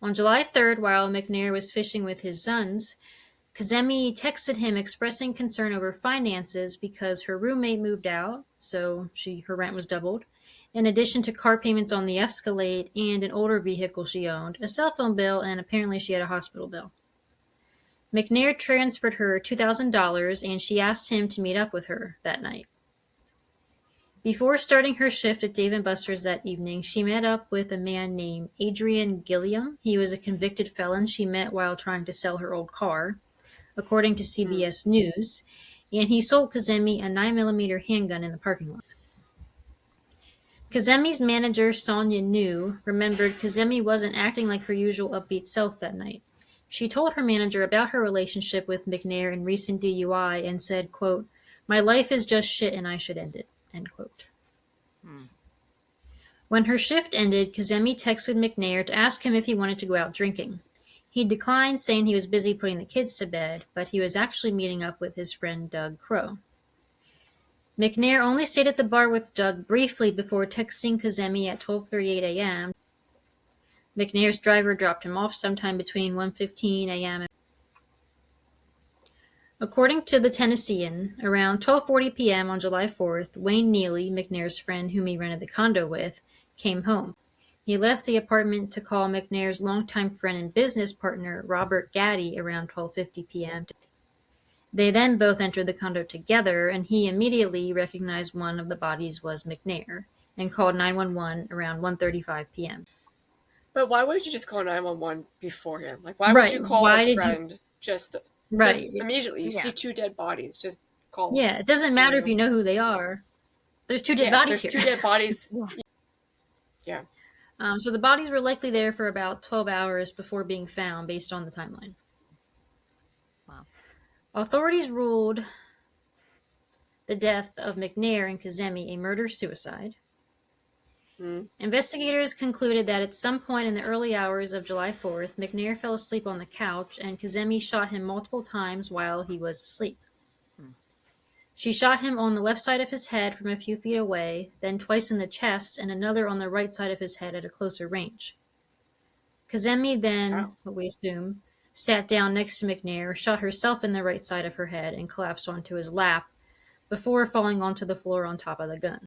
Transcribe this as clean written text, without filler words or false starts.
On July 3rd, while McNair was fishing with his sons, Kazemi texted him expressing concern over finances because her roommate moved out, so her rent was doubled, in addition to car payments on the Escalade and an older vehicle she owned, a cell phone bill, and apparently she had a hospital bill. McNair transferred her $2,000 and she asked him to meet up with her that night. Before starting her shift at Dave & Buster's that evening, she met up with a man named Adrian Gilliam. He was a convicted felon she met while trying to sell her old car, according to CBS News, and he sold Kazemi a 9mm handgun in the parking lot. Kazemi's manager, Sonia New, remembered Kazemi wasn't acting like her usual upbeat self that night. She told her manager about her relationship with McNair and recent DUI and said, quote, "My life is just shit and I should end it," end quote. When her shift ended, Kazemi texted McNair to ask him if he wanted to go out drinking. He declined, saying he was busy putting the kids to bed, but he was actually meeting up with his friend Doug Crow. McNair only stayed at the bar with Doug briefly before texting Kazemi at 12:38 a.m. McNair's driver dropped him off sometime between 1:15 a.m. According to the Tennessean, around 12:40 p.m. on July 4th, Wayne Neely, McNair's friend whom he rented the condo with, came home. He left the apartment to call McNair's longtime friend and business partner, Robert Gaddy, around 12:50 p.m. They then both entered the condo together, and he immediately recognized one of the bodies was McNair and called 911 around 1:35 p.m. But why would you just call 911 beforehand? Like, why would you call a friend just immediately? You see two dead bodies, just call them. Yeah, it doesn't matter if you know who they are. There's two dead bodies here. There's two dead bodies. Yeah. So the bodies were likely there for about 12 hours before being found, based on the timeline. Wow. Authorities ruled the death of McNair and Kazemi a murder-suicide. Investigators concluded that at some point in the early hours of July 4th, McNair fell asleep on the couch and Kazemi shot him multiple times while he was asleep. She shot him on the left side of his head from a few feet away, then twice in the chest and another on the right side of his head at a closer range. Kazemi then, what we assume, sat down next to McNair, shot herself in the right side of her head, and collapsed onto his lap before falling onto the floor on top of the gun.